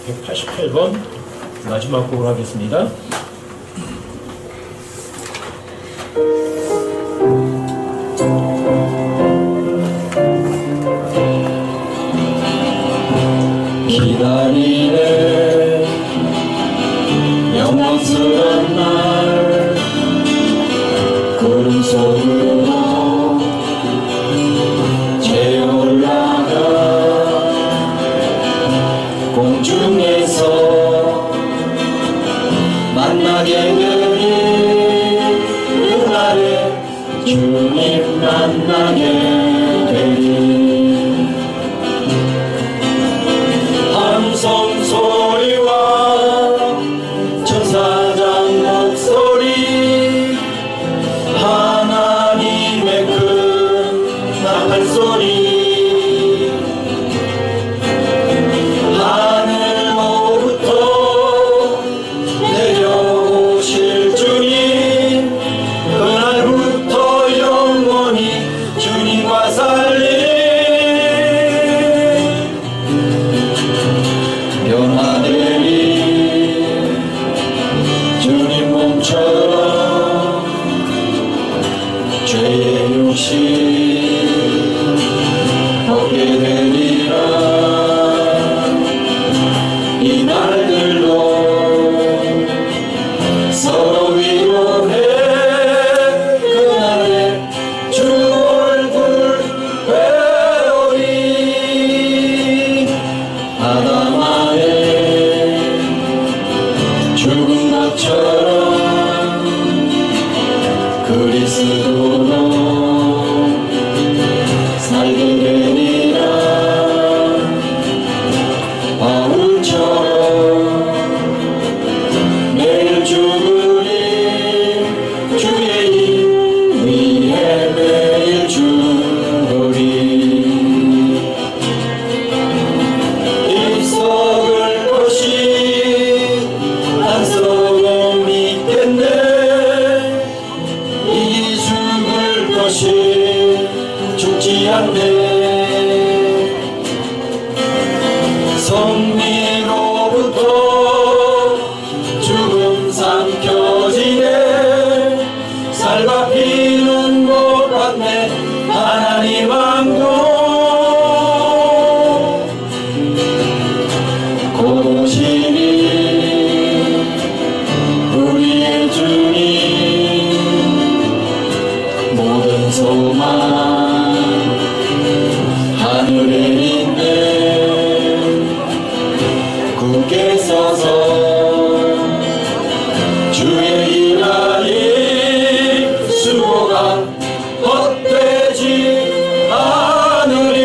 188번 마지막 곡을 하겠습니다. 기다리네 영광스런 날 구름 속으로 재어 올라가 공중에서 만나게 되리 그날에 주님 만나게 되리 함성 소리와 천사장 목소리 하나님의 큰 나팔 소리 하늘로부터 내려오실 주님 그날부터 영원히 주님과 살리 변화되리 주님 몸처럼 죄의 욕심 벗게 되리라 이 날들로 서로 위로해 그날에 주 얼굴 배우리 아담아의 죽은 것처럼 그리스도로 살게 되리라 바울처럼 매일 죽으리 주의 일 위해 매일 죽으리 입속을 것이 안 썩어 믿겠네 이 죽을 것이 죽지 않네 성리로부터 죽음 삼켜지네 살바피는 못 받네 하나님 왕도 곧 오시니 우리의 주님 모든 소망 하늘에 있네 굳게 서서 주의 일하리 수고가 헛되지 않으리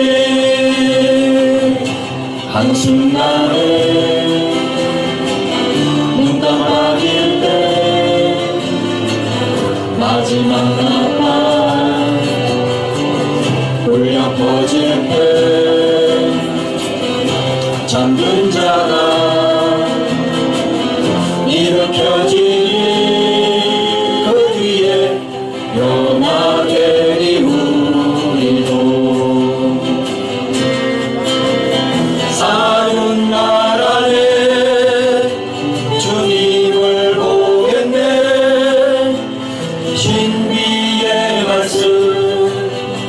한순간에 눈 깜빡일 때 마지막 나팔 울려 퍼질 때 잠든 자가 일으켜지니 그 뒤에 변화되리 우리도 사는 날 안에 주님을 보겠네 신비의 말씀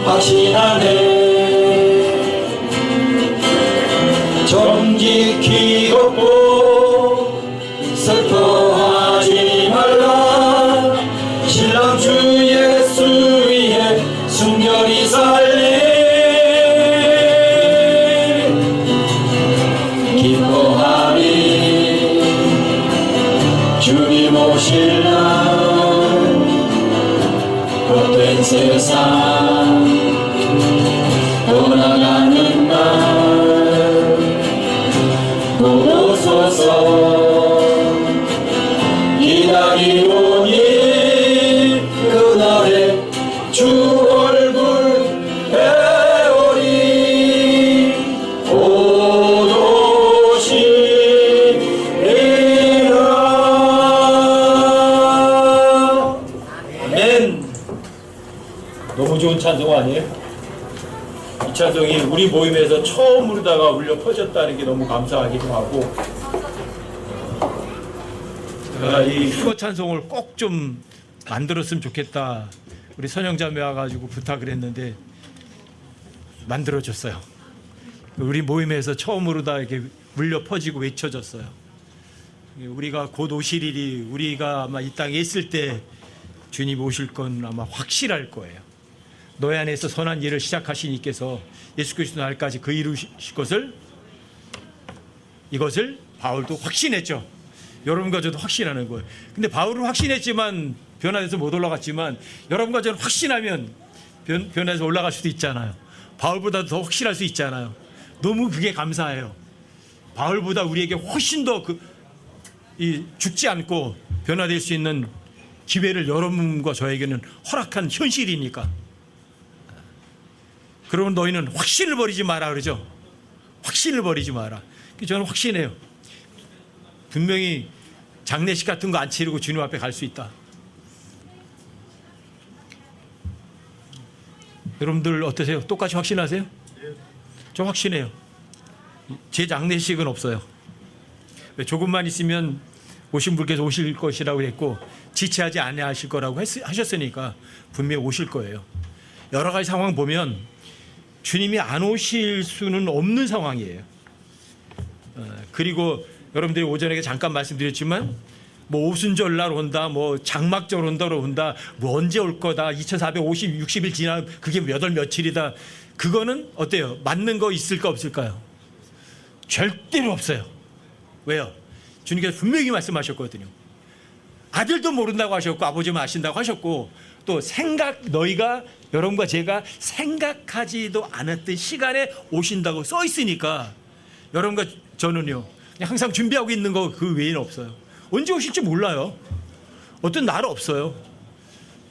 확신하네 정직히 걷고 슬퍼하지 말라 신랑 주 예수 위에 순결히 살리 기뻐하리 주님 오실 날 헛된 세상 떠나가는 날 오소서 기다리오니 그날에 주 얼굴 배우리 곧 오시리라 아멘. 너무 좋은 찬송 아니에요? 이 찬송이 우리 모임에서 처음으로다가 울려 퍼졌다는 게 너무 감사하기도 하고 이 휴거 찬송을 꼭 좀 만들었으면 좋겠다. 우리 선영자매 와가지고 부탁을 했는데 만들어줬어요. 우리 모임에서 처음으로 다 이렇게 물려 퍼지고 외쳐졌어요. 우리가 곧 오실 일이, 우리가 아마 이 땅에 있을 때 주님 오실 건 아마 확실할 거예요. 너희 안에서 선한 일을 시작하신 이께서 예수 그리스도 날까지 그 이루실 것을, 이것을 바울도 확신했죠. 여러분과 저도 확신하는 거예요. 근데 바울은 확신했지만 변화돼서 못 올라갔지만 여러분과 저는 확신하면 변화해서 올라갈 수도 있잖아요. 바울보다 더 확실할 수 있잖아요. 너무 그게 감사해요. 바울보다 우리에게 훨씬 더 죽지 않고 변화될 수 있는 기회를 여러분과 저에게는 허락한 현실이니까. 그러면 너희는 확신을 버리지 마라 그러죠. 확신을 버리지 마라. 저는 확신해요. 분명히 장례식 같은 거 안 치르고 주님 앞에 갈 수 있다. 여러분들 어떠세요? 똑같이 확신하세요? 저 확신해요. 제 장례식은 없어요. 조금만 있으면 오신 분께서 오실 것이라고 했고 지체하지 아니하실 거라고 하셨으니까 분명히 오실 거예요. 여러 가지 상황 보면 주님이 안 오실 수는 없는 상황이에요. 그리고 여러분들이 오전에 잠깐 말씀드렸지만 뭐 오순절날 온다, 뭐 장막절 온다, 뭐 언제 올 거다, 2460일 지나 그게 몇 월 며칠이다. 그거는 어때요? 맞는 거 있을까 없을까요? 절대로 없어요. 왜요? 주님께서 분명히 말씀하셨거든요. 아들도 모른다고 하셨고 아버지만 아신다고 하셨고 또 너희가 여러분과 제가 생각하지도 않았던 시간에 오신다고 써 있으니까 여러분과 저는요 그냥 항상 준비하고 있는 거 그 외에는 없어요. 언제 오실지 몰라요. 어떤 날 없어요.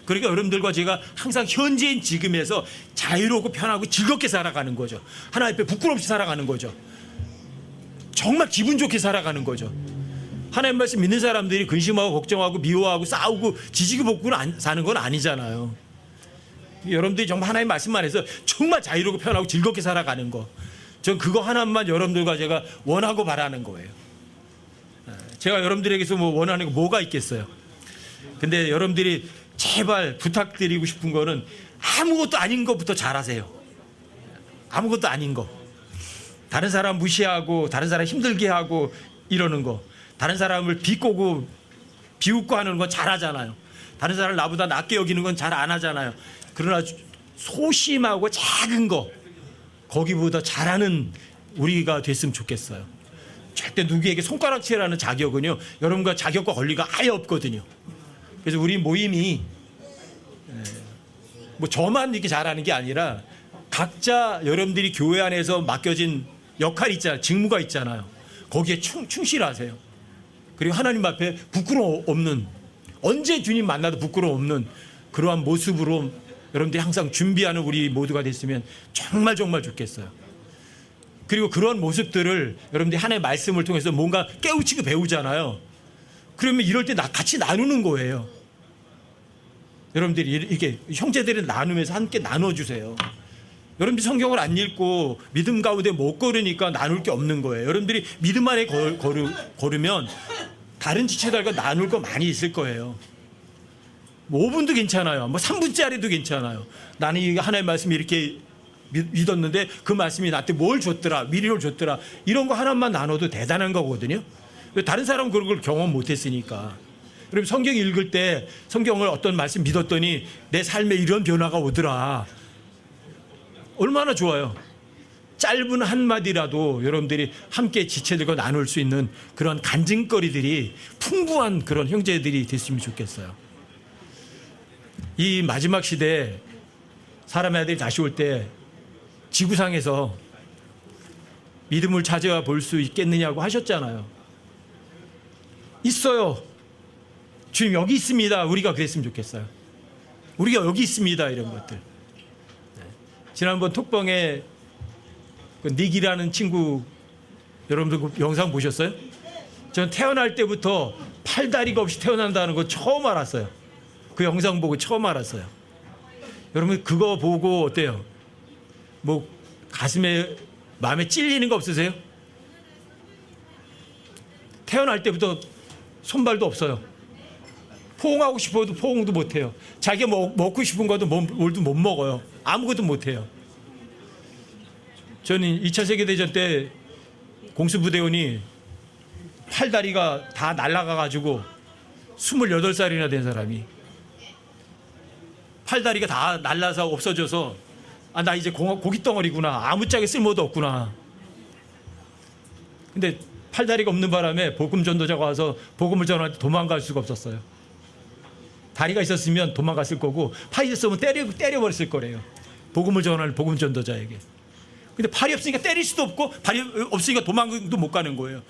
그러니까 여러분들과 제가 항상 현재인 지금에서 자유롭고 편하고 즐겁게 살아가는 거죠. 하나님 앞에 부끄럽지 살아가는 거죠. 정말 기분 좋게 살아가는 거죠. 하나님 말씀 믿는 사람들이 근심하고 걱정하고 미워하고 싸우고 지지고 볶고 사는 건 아니잖아요. 여러분들이 정말 하나님 말씀만 해서 정말 자유롭고 편하고 즐겁게 살아가는 거, 전 그거 하나만 여러분들과 제가 원하고 바라는 거예요. 제가 여러분들에게서 뭐 원하는 거 뭐가 있겠어요. 근데 여러분들이 제발 부탁드리고 싶은 거는 아무것도 아닌 것부터 잘하세요. 아무것도 아닌 거, 다른 사람 무시하고 다른 사람 힘들게 하고 이러는 거, 다른 사람을 비꼬고 비웃고 하는 건 잘하잖아요. 다른 사람을 나보다 낮게 여기는 건 잘 안 하잖아요. 그러나 소심하고 작은 거, 거기보다 잘하는 우리가 됐으면 좋겠어요. 절대 누구에게 손가락질하는 자격은요 여러분과 자격과 권리가 아예 없거든요. 그래서 우리 모임이 뭐 저만 이렇게 잘하는 게 아니라 각자 여러분들이 교회 안에서 맡겨진 역할이 있잖아요. 직무가 있잖아요. 거기에 충실하세요. 그리고 하나님 앞에 부끄러움 없는, 언제 주님 만나도 부끄러움 없는 그러한 모습으로 여러분들이 항상 준비하는 우리 모두가 됐으면 정말 정말 좋겠어요. 그리고 그런 모습들을 여러분들이 하나님의 말씀을 통해서 뭔가 깨우치고 배우잖아요. 그러면 이럴 때 같이 나누는 거예요. 여러분들이 이렇게 형제들이 나누면서 함께 나눠주세요. 여러분들이 성경을 안 읽고 믿음 가운데 못 걸으니까 나눌 게 없는 거예요. 여러분들이 믿음 안에 걸으면 다른 지체들과 나눌 거 많이 있을 거예요. 뭐 5분도 괜찮아요. 뭐 3분짜리도 괜찮아요. 나는 이 하나님의 말씀이 이렇게 믿었는데 그 말씀이 나한테 뭘 줬더라, 위로를 줬더라, 이런 거 하나만 나눠도 대단한 거거든요. 다른 사람은 그런 걸 경험 못했으니까. 그럼 성경 읽을 때 성경을 어떤 말씀 믿었더니 내 삶에 이런 변화가 오더라, 얼마나 좋아요. 짧은 한마디라도 여러분들이 함께 지체들과 나눌 수 있는 그런 간증거리들이 풍부한 그런 형제들이 됐으면 좋겠어요. 이 마지막 시대에 사람의 아들이 다시 올 때 지구상에서 믿음을 찾아와 볼 수 있겠느냐고 하셨잖아요. 있어요. 주님 여기 있습니다. 우리가 그랬으면 좋겠어요. 우리가 여기 있습니다. 이런 것들. 지난번 톡방에 그 닉이라는 친구, 여러분들 그 영상 보셨어요? 전 태어날 때부터 팔다리가 없이 태어난다는 거 처음 알았어요. 그 영상 보고 처음 알았어요. 여러분 그거 보고 어때요? 뭐 가슴에 마음에 찔리는 거 없으세요? 태어날 때부터 손발도 없어요. 포옹하고 싶어도 포옹도 못해요. 자기가 먹고 싶은 것도 뭘도 못 먹어요. 아무것도 못해요. 저는 2차 세계대전 때 공수부대원이 팔다리가 다 날아가가지고 28살이나 된 사람이 팔다리가 다 날라서 없어져서 아, 나 이제 고깃덩어리구나. 아무짝에 쓸모도 없구나. 근데 팔다리가 없는 바람에 복음 전도자가 와서 복음을 전할 때 도망갈 수가 없었어요. 다리가 있었으면 도망갔을 거고 팔이 있었으면 때려버렸을 거래요. 복음을 전할 복음 전도자에게. 근데 팔이 없으니까 때릴 수도 없고 팔이 없으니까 도망도 못 가는 거예요.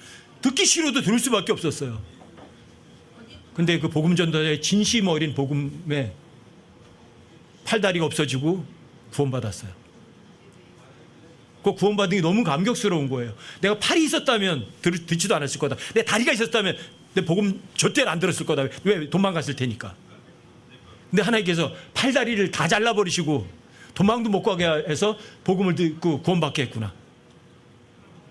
듣기 싫어도 들을 수밖에 없었어요. 근데 그 복음 전도자의 진심 어린 복음에 팔다리가 없어지고 구원받았어요. 그 구원받은 게 너무 감격스러운 거예요. 내가 팔이 있었다면 듣지도 않았을 거다. 내 다리가 있었다면 내 복음 절대로 안 들었을 거다. 왜? 도망갔을 테니까. 근데 하나님께서 팔다리를 다 잘라버리시고 도망도 못 가게 해서 복음을 듣고 구원받게 했구나.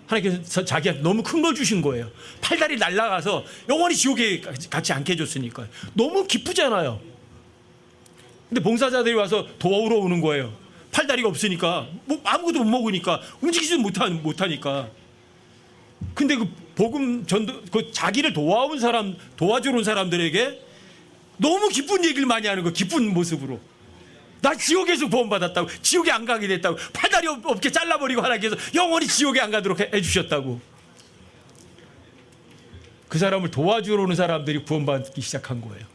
하나님께서 자기한테 너무 큰 걸 주신 거예요. 팔다리 날아가서 영원히 지옥에 같이 않게 해줬으니까. 너무 기쁘잖아요. 근데 봉사자들이 와서 도우러 오는 거예요. 팔다리가 없으니까 뭐 아무것도 못 먹으니까 움직이지도 못하니까. 근데 그 복음 전도 그 자기를 도와주러 온 사람들에게 너무 기쁜 얘기를 많이 하는 거. 기쁜 모습으로 나 지옥에서 구원받았다고, 지옥에 안 가게 됐다고, 팔다리 없게 잘라버리고 하나님께서 영원히 지옥에 안 가도록 해주셨다고. 그 사람을 도와주러 오는 사람들이 구원받기 시작한 거예요.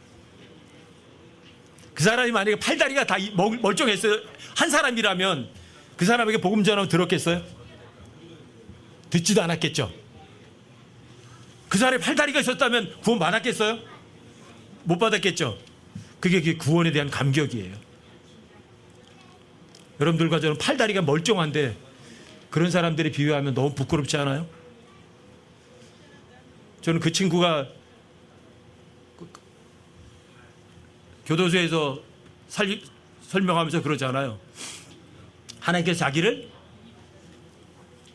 그 사람이 만약에 팔다리가 다 멀쩡했어요. 한 사람이라면 그 사람에게 복음 전하면 들었겠어요? 듣지도 않았겠죠. 그 사람이 팔다리가 있었다면 구원 받았겠어요? 못 받았겠죠. 그게 구원에 대한 감격이에요. 여러분들과 저는 팔다리가 멀쩡한데 그런 사람들이 비유하면 너무 부끄럽지 않아요? 저는 그 친구가 교도소에서 설명하면서 그러잖아요. 하나님께서 자기를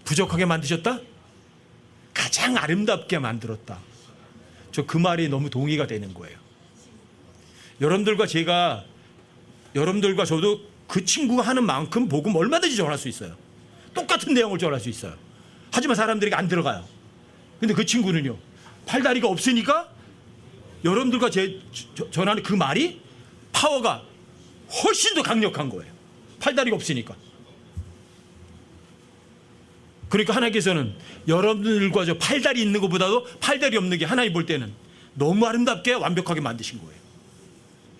부족하게 만드셨다? 가장 아름답게 만들었다. 저 그 말이 너무 동의가 되는 거예요. 여러분들과 저도 그 친구가 하는 만큼 복음 얼마든지 전할 수 있어요. 똑같은 내용을 전할 수 있어요. 하지만 사람들에게 안 들어가요. 근데 그 친구는요, 팔다리가 없으니까 여러분들과 전하는 그 말이 파워가 훨씬 더 강력한 거예요. 팔다리가 없으니까. 그러니까 하나님께서는 여러분들과 저 팔다리 있는 것보다도 팔다리 없는 게 하나님 볼 때는 너무 아름답게 완벽하게 만드신 거예요.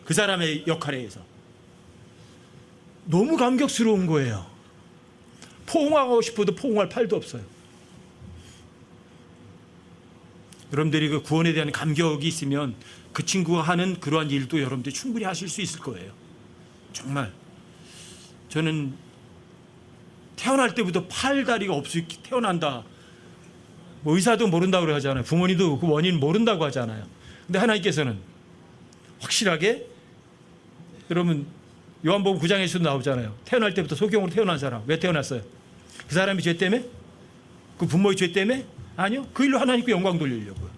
그 사람의 역할에 의해서. 너무 감격스러운 거예요. 포옹하고 싶어도 포옹할 팔도 없어요. 여러분들이 그 구원에 대한 감격이 있으면 그 친구가 하는 그러한 일도 여러분들이 충분히 하실 수 있을 거예요. 정말 저는 태어날 때부터 팔다리가 없이 태어난다. 뭐 의사도 모른다고 하잖아요. 부모님도 그 원인 모른다고 하잖아요. 근데 하나님께서는 확실하게, 여러분 요한복음 9장에서도 나오잖아요. 태어날 때부터 소경으로 태어난 사람. 왜 태어났어요? 그 사람이 죄 때문에? 그 부모의 죄 때문에? 아니요. 그 일로 하나님께 영광 돌리려고요.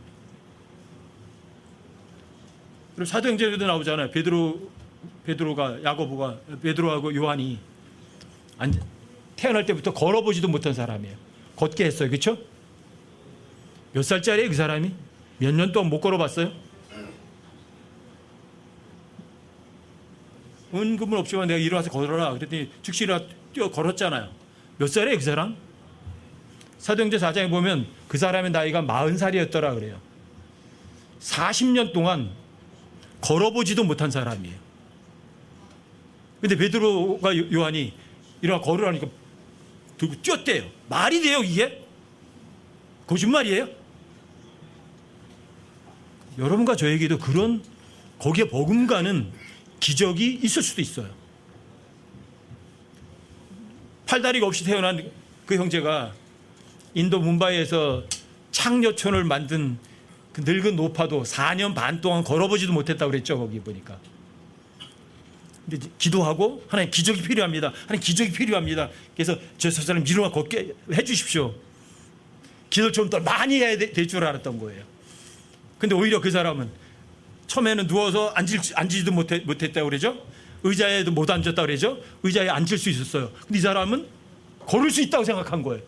그리고 사도행전에도 나오잖아요. 베드로가 야고보가 베드로하고 요한이 태어날 때부터 걸어보지도 못한 사람이에요. 걷게 했어요. 그렇죠? 몇 살짜리예요 그 사람이? 몇 년 동안 못 걸어봤어요? 은금은 없지만 내가 일어나서 걸어라. 그랬더니 즉시 뛰어 걸었잖아요. 몇 살이에요 그 사람? 사도행전 4장에 보면 그 사람의 나이가 40살이었더라 그래요. 40년 동안 걸어보지도 못한 사람이에요. 근데 베드로가 요한이 일어나 걸으라니까 들고 뛰었대요. 말이 돼요 이게? 거짓말이에요? 여러분과 저에게도 그런 거기에 버금가는 기적이 있을 수도 있어요. 팔다리가 없이 태어난 그 형제가 인도 문바이에서 창녀촌을 만든 그 늙은 노파도 4년 반 동안 걸어보지도 못했다고 그랬죠. 거기 보니까. 근데 기도하고 하나님 기적이 필요합니다. 하나님 기적이 필요합니다. 그래서 저 사람 일어나 걷게 해 주십시오. 기도를 좀 더 많이 해야 될 줄 알았던 거예요. 근데 오히려 그 사람은 처음에는 누워서 앉지도 못했다고 그러죠. 의자에도 못 앉았다고 그러죠. 의자에 앉을 수 있었어요. 근데 이 사람은 걸을 수 있다고 생각한 거예요.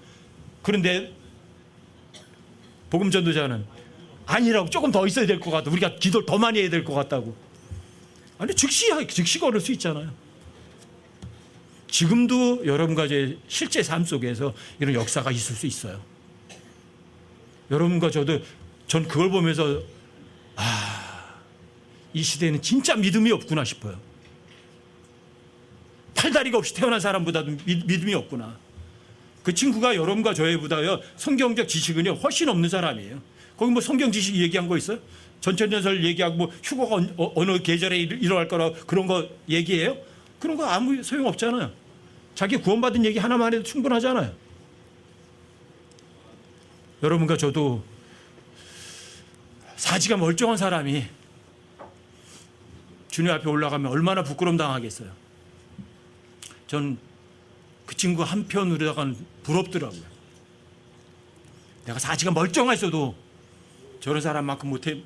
그런데 복음 전도자는 아니라고, 조금 더 있어야 될 것 같다. 우리가 기도를 더 많이 해야 될 것 같다고. 아니, 즉시 걸을 수 있잖아요. 지금도 여러분과 제 실제 삶 속에서 이런 역사가 있을 수 있어요. 여러분과 전 그걸 보면서 이 시대에는 진짜 믿음이 없구나 싶어요. 팔다리가 없이 태어난 사람보다도 믿음이 없구나. 그 친구가 여러분과 저희보다요 성경적 지식은요 훨씬 없는 사람이에요. 거기 뭐 성경 지식 얘기한 거 있어요? 전천년설 얘기하고 뭐 휴거가 어느 계절에 일어날 거라 그런 거 얘기해요? 그런 거 아무 소용 없잖아요. 자기 구원받은 얘기 하나만 해도 충분하잖아요. 여러분과 저도 사지가 멀쩡한 사람이 주님 앞에 올라가면 얼마나 부끄러움 당하겠어요. 전 그 친구 한편으로다가는 부럽더라고요. 내가 사지가 멀쩡했어도 저런 사람만큼 못해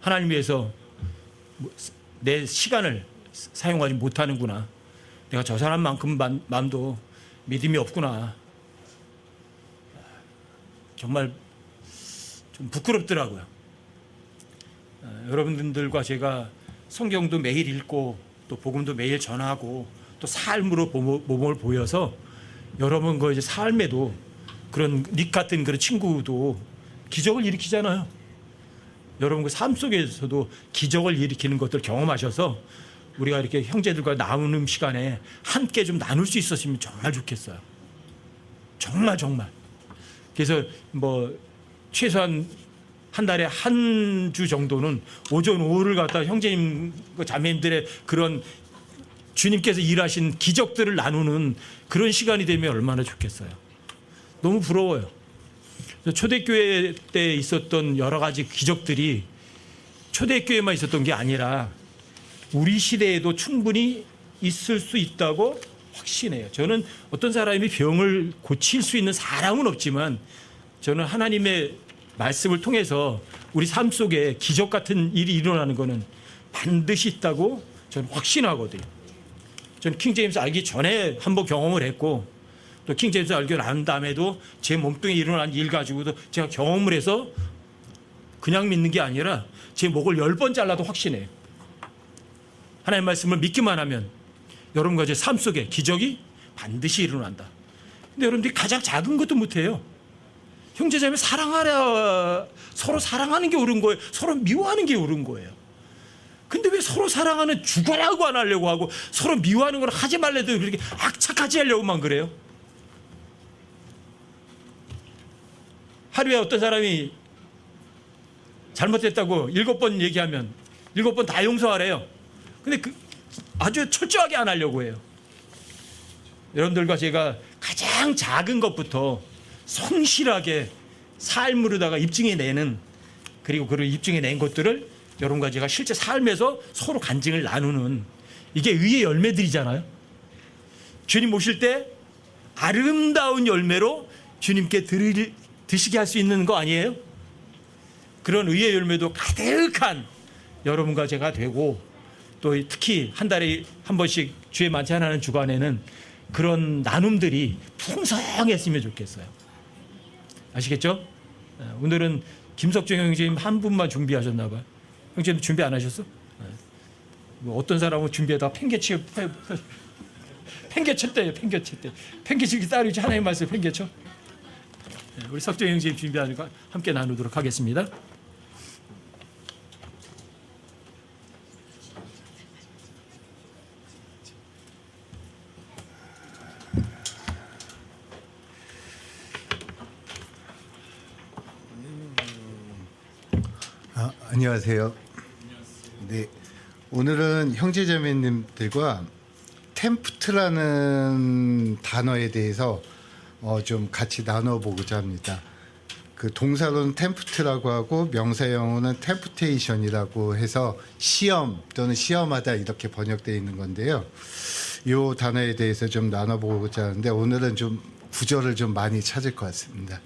하나님 위해서 내 시간을 사용하지 못하는구나. 내가 저 사람만큼 마음도 믿음이 없구나. 정말 좀 부끄럽더라고요. 여러분들과 제가 성경도 매일 읽고 또 복음도 매일 전하고 또 삶으로 몸을 보여서 여러분 그 이제 삶에도 그런 닉 같은 그런 친구도 기적을 일으키잖아요. 여러분 그 삶 속에서도 기적을 일으키는 것들 경험하셔서 우리가 이렇게 형제들과 나누는 시간에 함께 좀 나눌 수 있었으면 정말 좋겠어요. 정말. 그래서 뭐 최소한 한 달에 한 주 정도는 오전 오후를 갖다 형제님 자매님들의 그런 주님께서 일하신 기적들을 나누는 그런 시간이 되면 얼마나 좋겠어요. 너무 부러워요. 초대교회 때 있었던 여러 가지 기적들이 초대교회만 있었던 게 아니라 우리 시대에도 충분히 있을 수 있다고 확신해요. 저는 어떤 사람이 병을 고칠 수 있는 사람은 없지만 저는 하나님의 말씀을 통해서 우리 삶 속에 기적 같은 일이 일어나는 것은 반드시 있다고 저는 확신하거든요. 저는 킹제임스 알기 전에 한번 경험을 했고 또 킹제임스 알고 난 다음에도 제 몸뚱이에 일어난 일 가지고도 제가 경험을 해서 그냥 믿는 게 아니라 제 목을 10번 잘라도 확신해요. 하나님의 말씀을 믿기만 하면 여러분과 제 삶 속에 기적이 반드시 일어난다. 근데 여러분들이 가장 작은 것도 못해요. 형제자매 사랑하라. 서로 사랑하는 게 옳은 거예요. 서로 미워하는 게 옳은 거예요. 근데 왜 서로 사랑하는 죽어라고 안 하려고 하고 서로 미워하는 걸 하지 말래도 그렇게 악착같이 하려고만 그래요? 하루에 어떤 사람이 잘못했다고 7번 얘기하면 7번 다 용서하래요. 근데 아주 철저하게 안 하려고 해요. 여러분들과 제가 가장 작은 것부터 성실하게 삶으로다가 입증해내는, 그리고 그 입증해낸 것들을 여러분과 제가 실제 삶에서 서로 간증을 나누는, 이게 의의 열매들이잖아요. 주님 오실 때 아름다운 열매로 주님께 드시게 할 수 있는 거 아니에요? 그런 의의 열매도 가득한 여러분과 제가 되고, 또 특히 한 달에 한 번씩 주의 만찬하는 주간에는 그런 나눔들이 풍성했으면 좋겠어요. 아시겠죠? 오늘은 김석정 형제님 한 분만 준비하셨나 봐요. 형제님 준비 안 하셨어? 뭐 어떤 사람은 준비하다가 팽개쳤대요. 팽개치기 따르지 하나님 말씀 팽개쳐. 우리 석정 형제님 준비하니까 함께 나누도록 하겠습니다. 안녕하세요. 네, 오늘은 형제자매님들과 템프트라는 단어에 대해서 좀 같이 나눠보고자 합니다. 그 동사로는 템프트라고 하고 명사형으로는 템프테이션이라고 해서 시험 또는 시험하다 이렇게 번역되어 있는 건데요. 이 단어에 대해서 좀 나눠보고자 하는데 오늘은 좀 구절을 좀 많이 찾을 것 같습니다.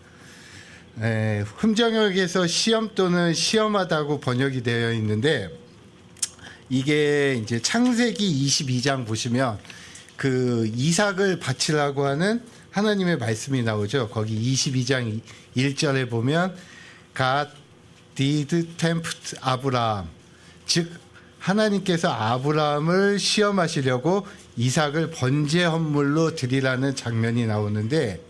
흠정역에서 시험 또는 시험하다고 번역이 되어 있는데 이게 이제 창세기 22장 보시면 그 이삭을 바치라고 하는 하나님의 말씀이 나오죠. 거기 22장 1절에 보면 God did tempt 아브라함, 즉 하나님께서 아브라함을 시험하시려고 이삭을 번제 헌물로 드리라는 장면이 나오는데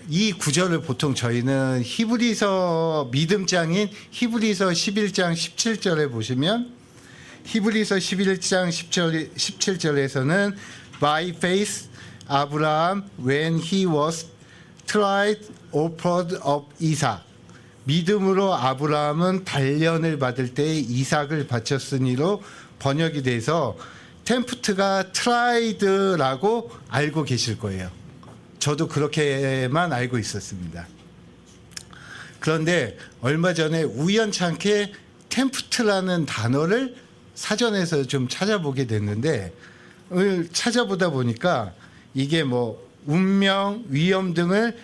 이 구절을 보통 저희는 히브리서 믿음장인 히브리서 11장 17절에 보시면 히브리서 11장 17절에서는 by faith Abraham when he was tried offered up Isaac, 믿음으로 아브라함은 단련을 받을 때 이삭을 바쳤으니로 번역이 돼서 템프트가 트라이드라고 알고 계실 거예요. 저도 그렇게만 알고 있었습니다. 그런데 얼마 전에 우연찮게 템프트라는 단어를 사전에서 좀 찾아보게 됐는데 찾아보다 보니까 이게 뭐 운명, 위험 등을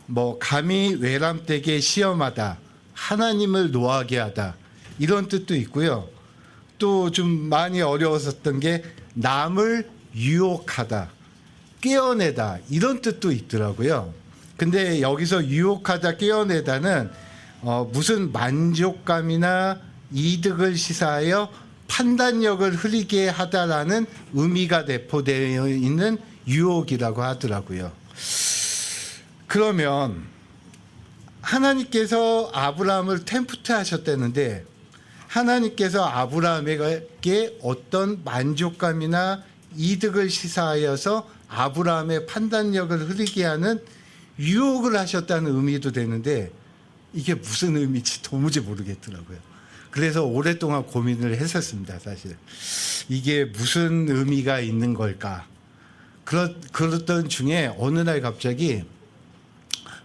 뭐 감히 외람되게 시험하다, 하나님을 노하게 하다 이런 뜻도 있고요. 또 좀 많이 어려웠었던 게 남을 유혹하다, 깨어내다 이런 뜻도 있더라고요. 근데 여기서 유혹하다, 깨어내다는 무슨 만족감이나 이득을 시사하여 판단력을 흐리게 하다라는 의미가 내포되어 있는 유혹이라고 하더라고요. 그러면 하나님께서 아브라함을 템프트 하셨다는데 하나님께서 아브라함에게 어떤 만족감이나 이득을 시사하여서 아브라함의 판단력을 흐리게 하는 유혹을 하셨다는 의미도 되는데 이게 무슨 의미인지 도무지 모르겠더라고요. 그래서 오랫동안 고민을 했었습니다. 사실 이게 무슨 의미가 있는 걸까. 그랬던 중에 어느 날 갑자기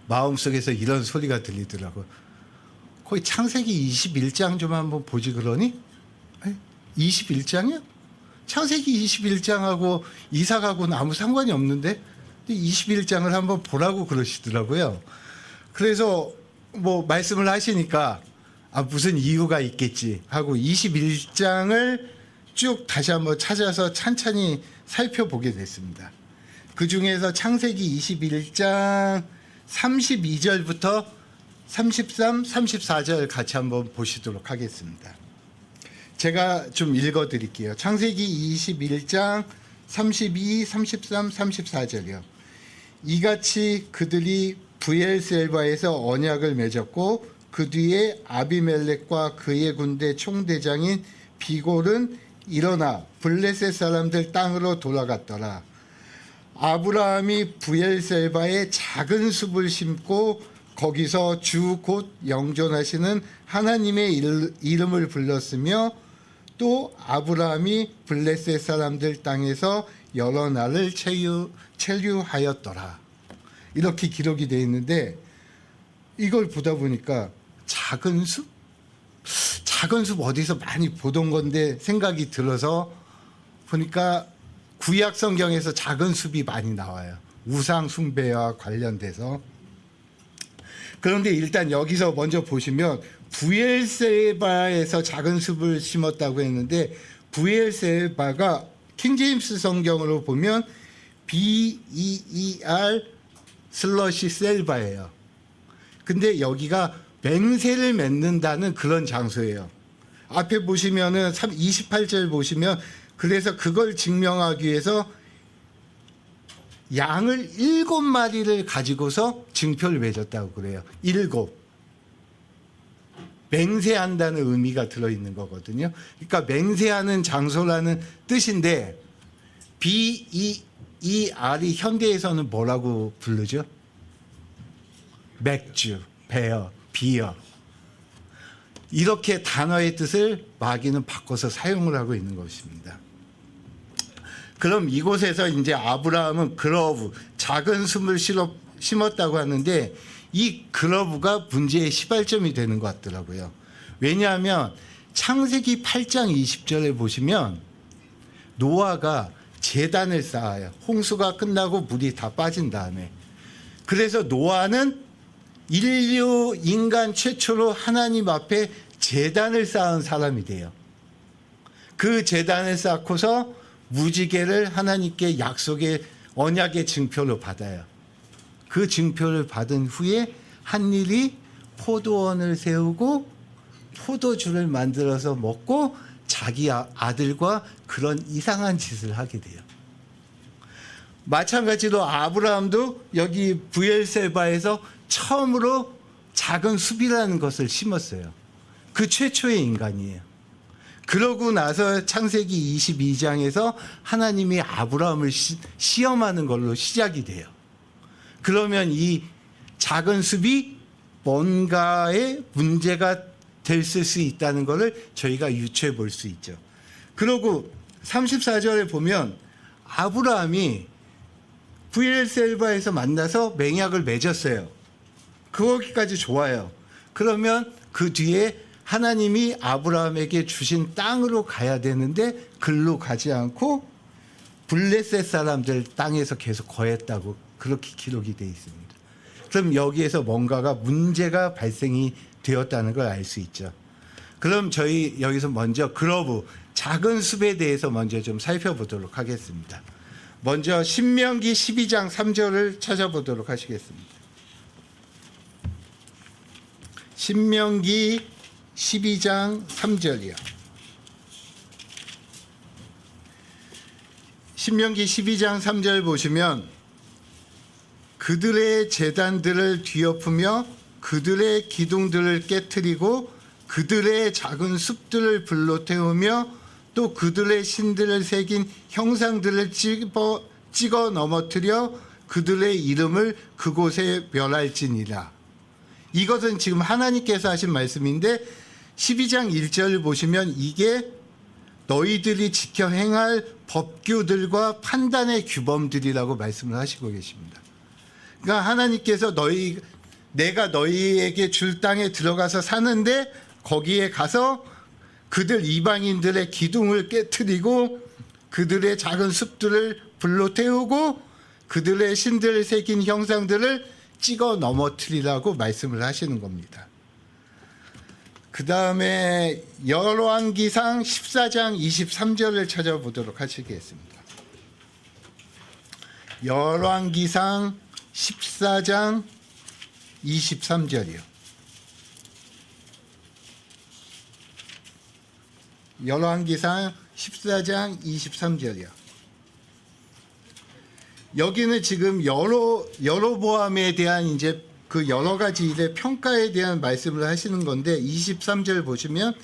마음속에서 이런 소리가 들리더라고요. 거의 창세기 21장 좀 한번 보지 그러니? 21장이요? 창세기 21장하고 이삭하고는 아무 상관이 없는데 21장을 한번 보라고 그러시더라고요. 그래서 뭐 말씀을 하시니까 무슨 이유가 있겠지 하고 21장을 쭉 다시 한번 찾아서 찬찬히 살펴보게 됐습니다. 그 중에서 창세기 21장 32절부터 33, 34절 같이 한번 보시도록 하겠습니다. 제가 좀 읽어드릴게요. 창세기 21장 32, 33, 34절이요. 이같이 그들이 브엘셀바에서 언약을 맺었고 그 뒤에 아비멜렉과 그의 군대 총대장인 비골은 일어나 블레셋 사람들 땅으로 돌아갔더라. 아브라함이 브엘셀바에 작은 숲을 심고 거기서 주 곧 영존하시는 하나님의 이름을 불렀으며 또 아브라함이 블레셋 사람들 땅에서 여러 날을 체류하였더라. 이렇게 기록이 되어 있는데 이걸 보다 보니까 작은 숲? 작은 숲 어디서 많이 보던 건데 생각이 들어서 보니까 구약 성경에서 작은 숲이 많이 나와요. 우상 숭배와 관련돼서. 그런데 일단 여기서 먼저 보시면 브엘세바에서 작은 숲을 심었다고 했는데 브엘세바가 킹제임스 성경으로 보면 BEER 슬러시 셀바예요. 근데 여기가 맹세를 맺는다는 그런 장소예요. 앞에 보시면은 28절 보시면 그래서 그걸 증명하기 위해서 양을 7마리를 가지고서 증표를 맺었다고 그래요. 7. 맹세한다는 의미가 들어있는 거거든요. 그러니까 맹세하는 장소라는 뜻인데 BEER이 현대에서는 뭐라고 부르죠? 맥주, 비어. 이렇게 단어의 뜻을 마귀는 바꿔서 사용을 하고 있는 것입니다. 그럼 이곳에서 이제 아브라함은 그러브, 작은 숲을 심었다고 하는데 이 그러브가 문제의 시발점이 되는 것 같더라고요. 왜냐하면 창세기 8장 20절에 보시면 노아가 제단을 쌓아요. 홍수가 끝나고 물이 다 빠진 다음에. 그래서 노아는 인류 인간 최초로 하나님 앞에 제단을 쌓은 사람이 돼요. 그 제단을 쌓고서 무지개를 하나님께 약속의 언약의 증표로 받아요. 그 증표를 받은 후에 한 일이 포도원을 세우고 포도주를 만들어서 먹고 자기 아들과 그런 이상한 짓을 하게 돼요. 마찬가지로 아브라함도 여기 브엘세바에서 처음으로 작은 숲이라는 것을 심었어요. 그 최초의 인간이에요. 그러고 나서 창세기 22장에서 하나님이 아브라함을 시험하는 걸로 시작이 돼요. 그러면 이 작은 숲이 뭔가의 문제가 될 수 있다는 것을 저희가 유추해 볼 수 있죠. 그리고 34절에 보면 아브라함이 브엘셀바에서 만나서 맹약을 맺었어요. 거기까지 좋아요. 그러면 그 뒤에 하나님이 아브라함에게 주신 땅으로 가야 되는데 글로 가지 않고 블레셋 사람들 땅에서 계속 거했다고 그렇게 기록이 되어 있습니다. 그럼 여기에서 뭔가가 문제가 발생이 되었다는 걸 알 수 있죠. 그럼 저희 여기서 먼저 그러브 작은 숲에 대해서 먼저 좀 살펴보도록 하겠습니다. 먼저 신명기 12장 3절을 찾아보도록 하시겠습니다. 신명기 12장 3절이요. 신명기 12장 3절 보시면 그들의 제단들을 뒤엎으며 그들의 기둥들을 깨트리고 그들의 작은 숲들을 불로 태우며 또 그들의 신들을 새긴 형상들을 찍어 넘어뜨려 그들의 이름을 그곳에 멸할지니라. 이것은 지금 하나님께서 하신 말씀인데 12장 1절을 보시면 이게 너희들이 지켜 행할 법규들과 판단의 규범들이라고 말씀을 하시고 계십니다. 그러니까 하나님께서 내가 너희에게 줄 땅에 들어가서 사는데 거기에 가서 그들 이방인들의 기둥을 깨트리고 그들의 작은 숲들을 불로 태우고 그들의 신들을 새긴 형상들을 찍어 넘어뜨리라고 말씀을 하시는 겁니다. 그 다음에 열왕기상 14장 23절을 찾아보도록 하시겠습니다. 열왕기상 14장 23절이요. 열왕기상 14장 23절이요. 여기는 지금 여로보암에 대한 이제 그 여러 가지 일의 평가에 대한 말씀을 하시는 건데 23절 보시면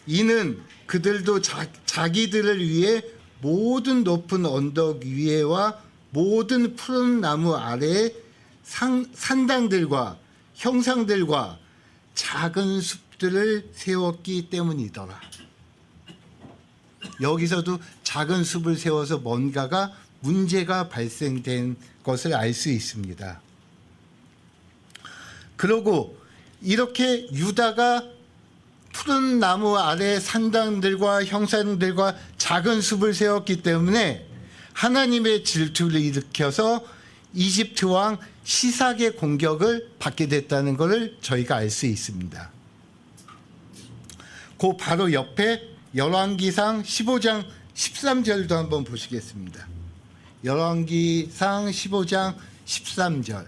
이는 그들도 자기들을 위해 모든 높은 언덕 위에와 모든 푸른 나무 아래에 산당들과 형상들과 작은 숲들을 세웠기 때문이더라. 여기서도 작은 숲을 세워서 뭔가가 문제가 발생된 것을 알 수 있습니다. 그리고 이렇게 유다가 푸른 나무 아래 산당들과 형상들과 작은 숲을 세웠기 때문에 하나님의 질투를 일으켜서 이집트 왕 시삭의 공격을 받게 됐다는 것을 저희가 알 수 있습니다. 그 바로 옆에 열왕기상 15장 13절도 한번 보시겠습니다. 열왕기상 15장 13절.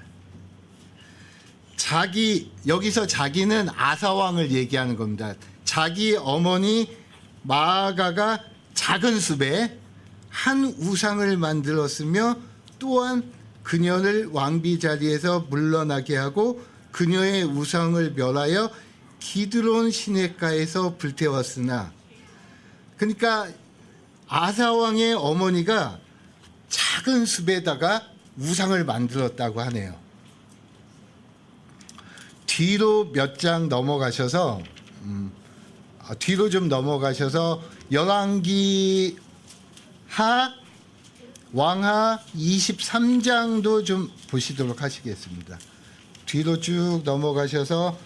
여기서 자기는 아사왕을 얘기하는 겁니다. 자기 어머니 마아가가 작은 숲에 한 우상을 만들었으며 또한 그녀를 왕비 자리에서 물러나게 하고 그녀의 우상을 멸하여 기드론 시냇가에서 불태웠으나, 그러니까 아사왕의 어머니가 작은 숲에다가 우상을 만들었다고 하네요. 뒤로 몇 장 넘어가셔서 뒤로 좀 넘어가셔서 열왕기 왕하 23장도 좀 보시도록 하시겠습니다. 뒤로 쭉 넘어가셔서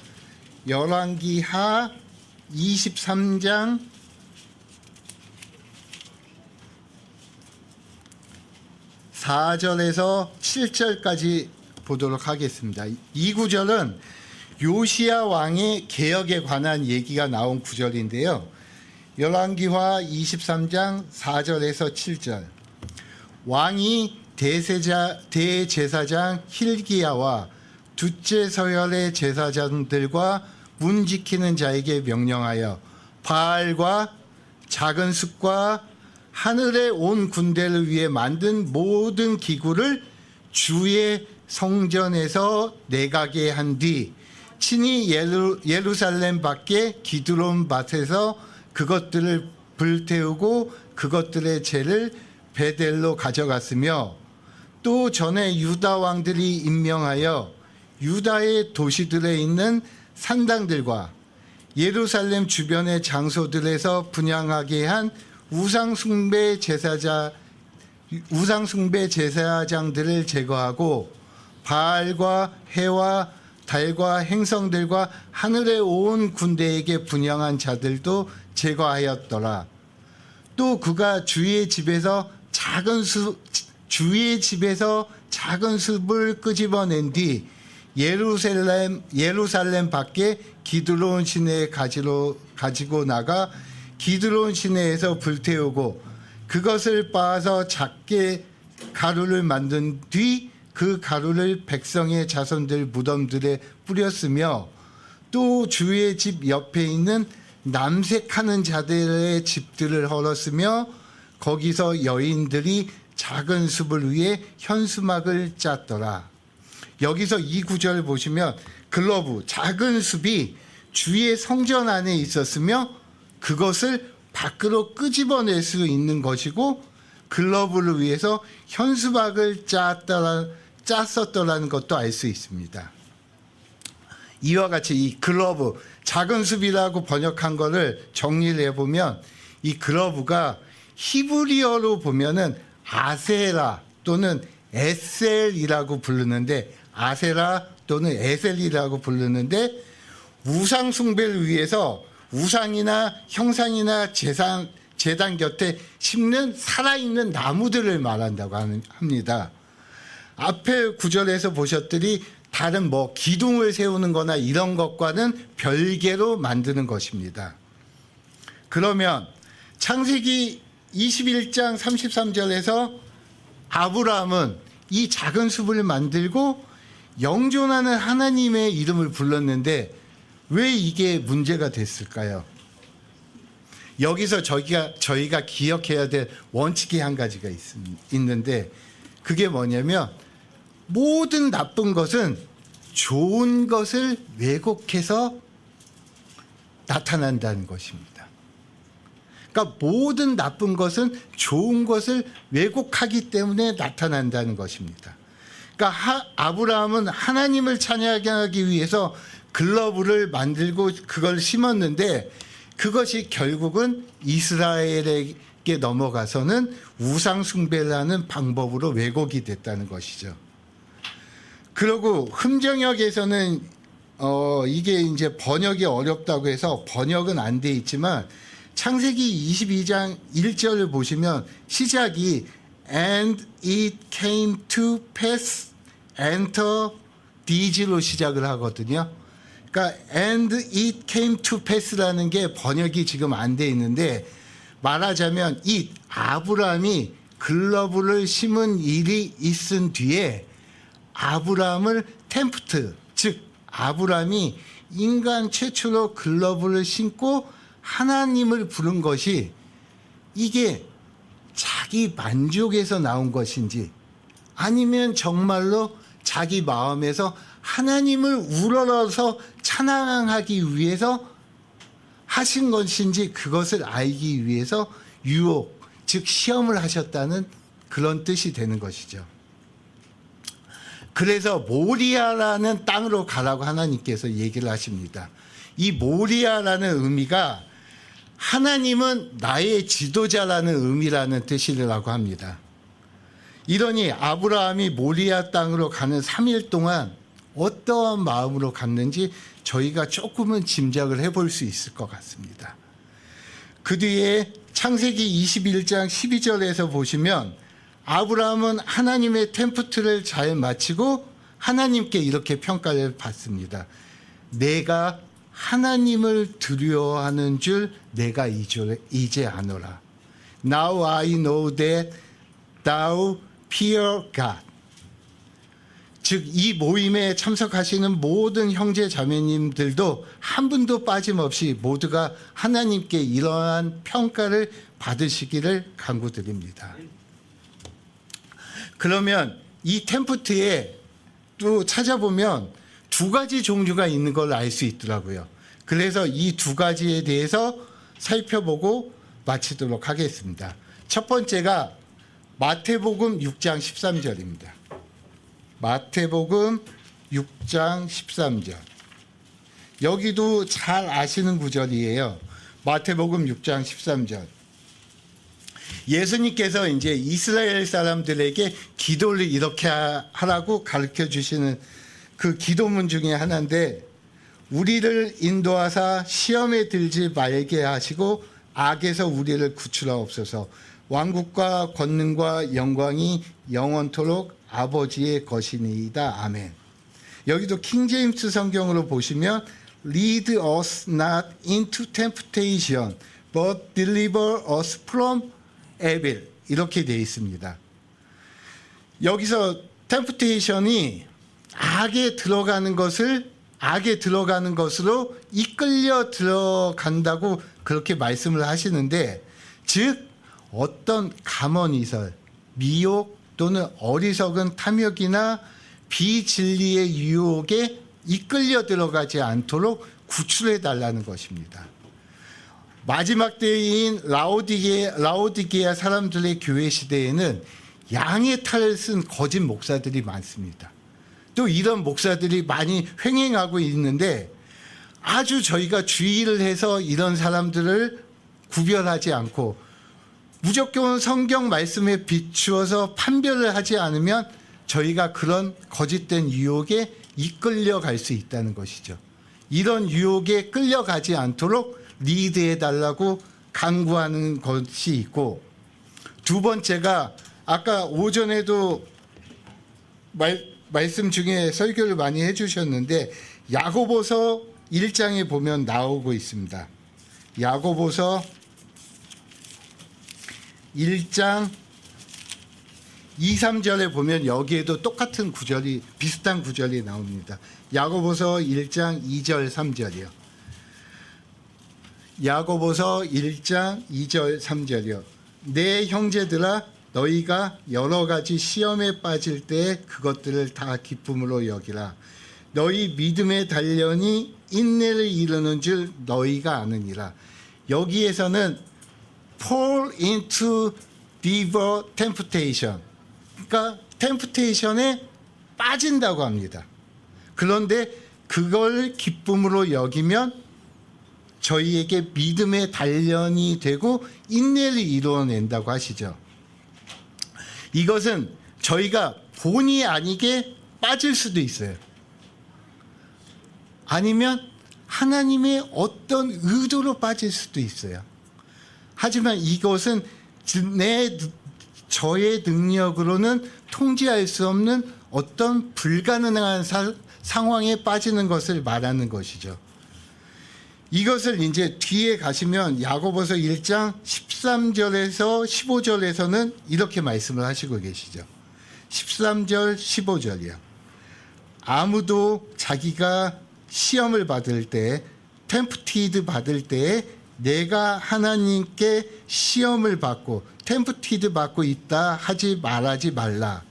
열왕기하 23장 4절에서 7절까지 보도록 하겠습니다. 이 구절은 요시야 왕의 개혁에 관한 얘기가 나온 구절인데요. 열왕기하 23장 4절에서 7절. 왕이 대제사장 hil기야와 둘째 서열의 제사장들과 문 지키는 자에게 명령하여 바알과 작은 숲과 하늘의 온 군대를 위해 만든 모든 기구를 주의 성전에서 내가게 한 뒤 친히 예루살렘 밖에 기드론 밭에서 그것들을 불태우고 그것들의 재를 베델로 가져갔으며 또 전에 유다 왕들이 임명하여 유다의 도시들에 있는 산당들과 예루살렘 주변의 장소들에서 분향하게 한 우상숭배 제사장들을 제거하고 바알과 해와 달과 행성들과 하늘의 온 군대에게 분향한 자들도 제거하였더라. 또 그가 주의 집에서 작은 숲을 끄집어낸 뒤 예루살렘 밖에 기드론 시내에 가지고 나가 기드론 시내에서 불태우고 그것을 빻아서 작게 가루를 만든 뒤 그 가루를 백성의 자손들 무덤들에 뿌렸으며 또 주의 집 옆에 있는 남색하는 자들의 집들을 헐었으며 거기서 여인들이 작은 숲을 위해 현수막을 짰더라. 여기서 이 구절을 보시면 글러브, 작은 숲이 주의 성전 안에 있었으며 그것을 밖으로 끄집어낼 수 있는 것이고 글러브를 위해서 현수막을 짰었더라는 것도 알 수 있습니다. 이와 같이 이 글러브, 작은 숲이라고 번역한 것을 정리를 해보면 이 글러브가 히브리어로 보면은 아세라 또는 에셀이라고 부르는데 아세라 또는 에셀이라고 부르는데 우상 숭배를 위해서 우상이나 형상이나 제단 곁에 심는 살아있는 나무들을 말한다고 합니다. 앞에 구절에서 보셨더니 다른 기둥을 세우는 거나 이런 것과는 별개로 만드는 것입니다. 그러면 창세기 21장 33절에서 아브라함은 이 작은 숲을 만들고 영존하는 하나님의 이름을 불렀는데 왜 이게 문제가 됐을까요? 여기서 저희가 기억해야 될 원칙이 한 가지가 있는데 그게 뭐냐면 모든 나쁜 것은 좋은 것을 왜곡해서 나타난다는 것입니다. 그러니까 모든 나쁜 것은 좋은 것을 왜곡하기 때문에 나타난다는 것입니다. 그러니까 아브라함은 하나님을 찬양하기 위해서 글러브를 만들고 그걸 심었는데 그것이 결국은 이스라엘에게 넘어가서는 우상 숭배를 하는 방법으로 왜곡이 됐다는 것이죠. 그리고 흠정역에서는 이게 이제 번역이 어렵다고 해서 번역은 안 돼 있지만 창세기 22장 1절을 보시면 시작이 And it came to pass, enter thes로 시작을 하거든요. 그러니까 and it came to pass라는 게 번역이 지금 안 돼 있는데 말하자면 이 아브라함이 글러브를 심은 일이 있은 뒤에 아브라함을 템프트, 즉 아브라함이 인간 최초로 글러브를 신고 하나님을 부른 것이 이게 자기 만족에서 나온 것인지 아니면 정말로 자기 마음에서 하나님을 우러러서 찬양하기 위해서 하신 것인지 그것을 알기 위해서 유혹, 즉 시험을 하셨다는 그런 뜻이 되는 것이죠. 그래서 모리아라는 땅으로 가라고 하나님께서 얘기를 하십니다. 이 모리아라는 의미가 하나님은 나의 지도자라는 의미라는 뜻이라고 합니다. 이러니 아브라함이 모리아 땅으로 가는 3일 동안 어떠한 마음으로 갔는지 저희가 조금은 짐작을 해볼 수 있을 것 같습니다. 그 뒤에 창세기 21장 12절에서 보시면 아브라함은 하나님의 템프트를 잘 마치고 하나님께 이렇게 평가를 받습니다. 내가 하나님을 두려워하는 줄 내가 이제 아노라. Now I know that thou fear God. 즉 이 모임에 참석하시는 모든 형제 자매님들도 한 분도 빠짐없이 모두가 하나님께 이러한 평가를 받으시기를 간구드립니다. 그러면 이 템프트에 또 찾아보면 두 가지 종류가 있는 걸 알 수 있더라고요. 그래서 이 두 가지에 대해서 살펴보고 마치도록 하겠습니다. 첫 번째가 마태복음 6장 13절입니다. 마태복음 6장 13절. 여기도 잘 아시는 구절이에요. 마태복음 6장 13절. 예수님께서 이제 이스라엘 사람들에게 기도를 이렇게 하라고 가르쳐 주시는 그 기도문 중에 하나인데, 우리를 인도하사 시험에 들지 말게 하시고 악에서 우리를 구출하옵소서. 왕국과 권능과 영광이 영원토록 아버지의 것이니이다. 아멘. 여기도 킹제임스 성경으로 보시면 Lead us not into temptation, but deliver us from evil, 이렇게 되어 있습니다. 여기서 temptation이 악에 들어가는 것으로 이끌려 들어간다고 그렇게 말씀을 하시는데, 즉 어떤 감언이설, 미혹 또는 어리석은 탐욕이나 비진리의 유혹에 이끌려 들어가지 않도록 구출해 달라는 것입니다. 마지막 때인 라오디게아 사람들의 교회 시대에는 양의 탈을 쓴 거짓 목사들이 많습니다. 또 이런 목사들이 많이 횡행하고 있는데, 아주 저희가 주의를 해서 이런 사람들을 구별하지 않고 무조건 성경 말씀에 비추어서 판별을 하지 않으면 저희가 그런 거짓된 유혹에 이끌려갈 수 있다는 것이죠. 이런 유혹에 끌려가지 않도록 리드해 달라고 간구하는 것이 있고, 두 번째가 아까 오전에도 말씀 중에 설교를 많이 해주셨는데, 야고보서 1장에 보면 나오고 있습니다. 야고보서 1장 2, 3절에 보면 여기에도 똑같은 구절이, 비슷한 구절이 나옵니다. 야고보서 1장 2절 3절이요. 야고보서 1장 2절 3절이요. 내 형제들아, 너희가 여러 가지 시험에 빠질 때 그것들을 다 기쁨으로 여기라. 너희 믿음의 단련이 인내를 이루는 줄 너희가 아느니라. 여기에서는 fall into deeper temptation, 그러니까 템프테이션에 빠진다고 합니다. 그런데 그걸 기쁨으로 여기면 저희에게 믿음의 단련이 되고 인내를 이루어낸다고 하시죠. 이것은 저희가 본의 아니게 빠질 수도 있어요. 아니면 하나님의 어떤 의도로 빠질 수도 있어요. 하지만 이것은 저의 능력으로는 통제할 수 없는 어떤 불가능한 상황에 빠지는 것을 말하는 것이죠. 이것을 이제 뒤에 가시면 야고보서 1장 13절에서 15절에서는 이렇게 말씀을 하시고 계시죠. 13절 15절이요. 아무도 자기가 시험을 받을 때, 템프티드 받을 때 내가 하나님께 시험을 받고 템프티드 받고 있다 하지 말하지 말라.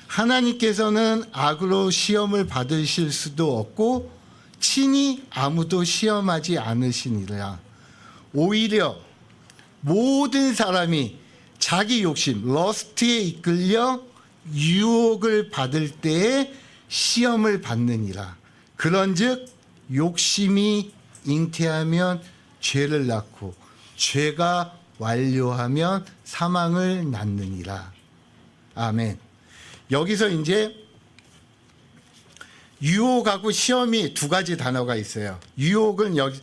하나님께서는 악으로 시험을 받으실 수도 없고 친히 아무도 시험하지 않으시니라. 오히려 모든 사람이 자기 욕심, 러스트에 이끌려 유혹을 받을 때에 시험을 받느니라. 그런즉 욕심이 잉태하면 죄를 낳고 죄가 완료하면 사망을 낳느니라. 아멘. 여기서 이제 유혹하고 시험이 두 가지 단어가 있어요. 유혹은 여기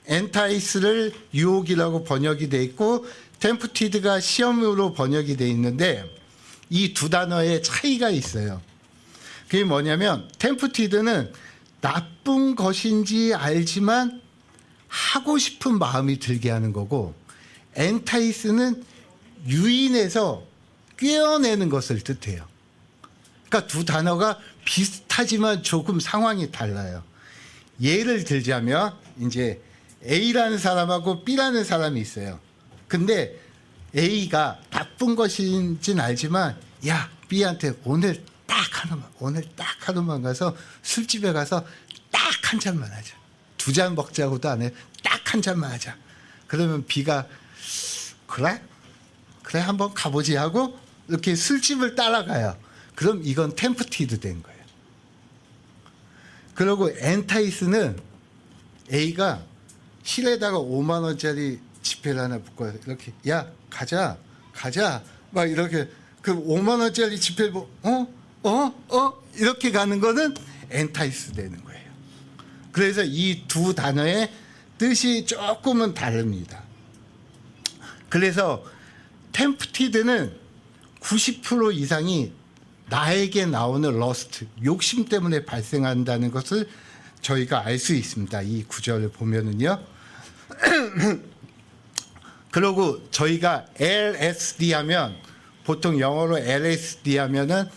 엔타이스를 유혹이라고 번역이 돼 있고 템프티드가 시험으로 번역이 돼 있는데 이 두 단어의 차이가 있어요. 그게 뭐냐면 템프티드는 나쁜 것인지 알지만 하고 싶은 마음이 들게 하는 거고, 엔타이스는 유인해서 꿰어내는 것을 뜻해요. 그러니까 두 단어가 비슷하지만 조금 상황이 달라요. 예를 들자면 이제 A라는 사람하고 B라는 사람이 있어요. 근데 A가 나쁜 것인지는 알지만 야, B한테 오늘 딱 하루만 가서 술집에 가서 딱 한 잔만 하자. 2잔 먹자고도 안 해. 딱 한 잔만 하자. 그러면 B가 그래 한번 가보지 하고 이렇게 술집을 따라가요. 그럼 이건 템프티드 된 거예요. 그리고 엔타이스는 A가 실에다가 5만 원짜리 지폐를 하나 묶어요. 이렇게 야 가자 막 이렇게 그 5만 원짜리 지폐를 이렇게 가는 거는 엔타이스 되는 거예요. 그래서 이 두 단어의 뜻이 조금은 다릅니다. 그래서 템프티드는 90% 이상이 나에게 나오는 러스트, 욕심 때문에 발생한다는 것을 저희가 알 수 있습니다. 이 구절을 보면은요. 그리고 저희가 LSD 하면 보통 영어로 LSD 하면은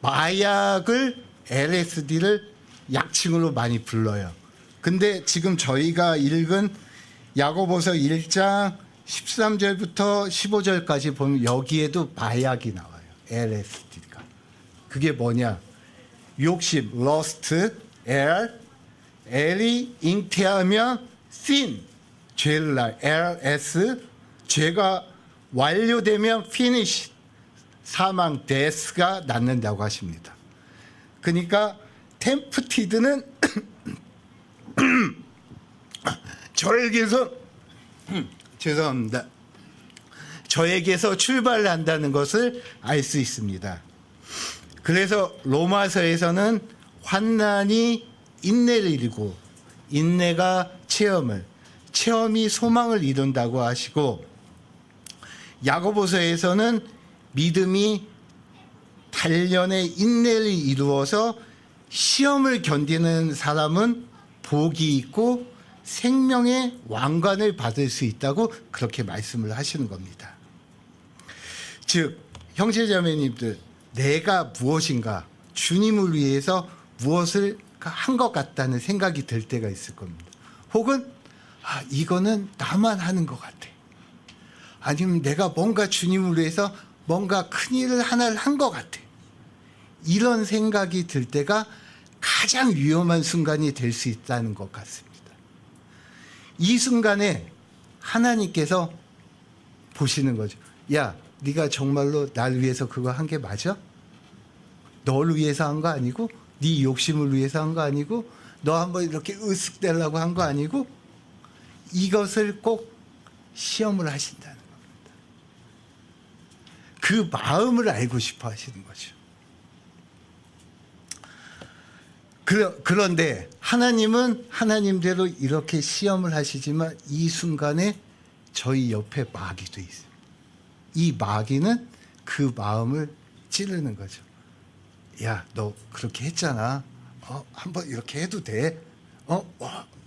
마약을 LSD를 약칭으로 많이 불러요. 근데 지금 저희가 읽은 야고보서 1장 13절부터 15절까지 보면 여기에도 마약이 나와요. LSD가. 그게 뭐냐? 욕심, lust, L이 잉태하면 sin, 죄를 낳아요. LS, 죄가 완료되면 finish, 사망, death가 낳는다고 하십니다. 그러니까 템프티드는 저에게서 죄송합니다. 저에게서 출발한다는 것을 알 수 있습니다. 그래서 로마서에서는 환난이 인내를 이루고 인내가 체험이 소망을 이룬다고 하시고, 야고보서에서는 믿음이 단련의 인내를 이루어서 시험을 견디는 사람은 복이 있고 생명의 왕관을 받을 수 있다고 그렇게 말씀을 하시는 겁니다. 즉 형제자매님들, 내가 무엇인가 주님을 위해서 무엇을 한 것 같다는 생각이 들 때가 있을 겁니다. 혹은 이거는 나만 하는 것 같아. 아니면 내가 뭔가 주님을 위해서 뭔가 큰일을 하나를 한 것 같아. 이런 생각이 들 때가 가장 위험한 순간이 될 수 있다는 것 같습니다. 이 순간에 하나님께서 보시는 거죠. 야, 네가 정말로 날 위해서 그거 한 게 맞아? 너를 위해서 한 거 아니고, 네 욕심을 위해서 한 거 아니고, 너 한번 이렇게 으쓱대려고 한 거 아니고, 이것을 꼭 시험을 하신다는 겁니다. 그 마음을 알고 싶어 하시는 거죠. 그런데 하나님은 하나님대로 이렇게 시험을 하시지만 이 순간에 저희 옆에 마귀도 있어요. 이 마귀는 그 마음을 찌르는 거죠. 야, 너 그렇게 했잖아. 한번 이렇게 해도 돼.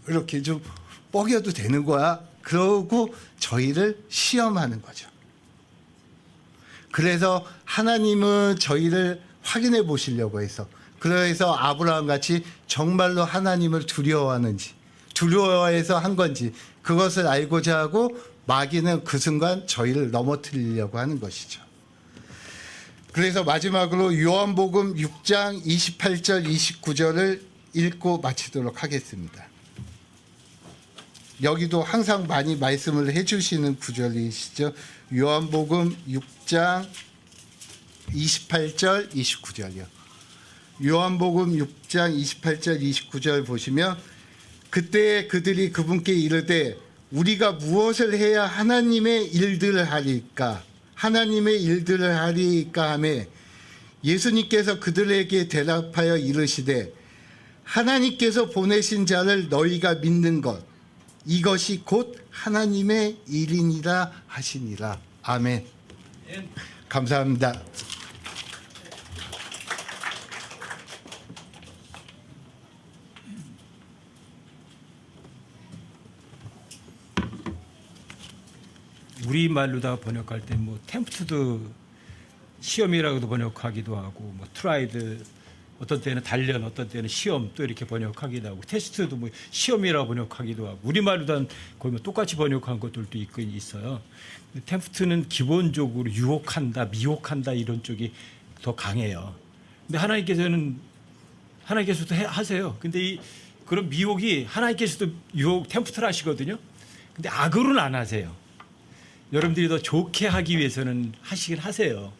이렇게 좀 뻐겨도 되는 거야. 그러고 저희를 시험하는 거죠. 그래서 하나님은 저희를 확인해 보시려고 해서, 그래서 아브라함 같이 정말로 하나님을 두려워해서 한 건지 그것을 알고자 하고, 마귀는 그 순간 저희를 넘어뜨리려고 하는 것이죠. 그래서 마지막으로 요한복음 6장 28절 29절을 읽고 마치도록 하겠습니다. 여기도 항상 많이 말씀을 해주시는 구절이시죠. 요한복음 6장 28절 29절이요. 요한복음 6장 28절 29절 보시면, 그때 그들이 그분께 이르되 우리가 무엇을 해야 하나님의 일들을 하리까 하매, 예수님께서 그들에게 대답하여 이르시되 하나님께서 보내신 자를 너희가 믿는 것, 이것이 곧 하나님의 일이니라 하시니라. 아멘. 감사합니다. 우리말로다 번역할 때 뭐 템프트도 시험이라고도 번역하기도 하고 뭐 트라이드 어떤 때는 단련 어떤 때는 시험 또 이렇게 번역하기도 하고 테스트도 뭐 시험이라고 번역하기도 하고 우리말로도 거의 뭐 똑같이 번역한 것들도 있긴 있어요. 템프트는 기본적으로 유혹한다 미혹한다 이런 쪽이 더 강해요. 근데 하나님께서도 하세요. 근데 이 그런 미혹이 하나님께서도 유혹 템프트를 하시거든요. 근데 악으로는 안 하세요. 여러분들이 더 좋게 하기 위해서는 하시긴 하세요.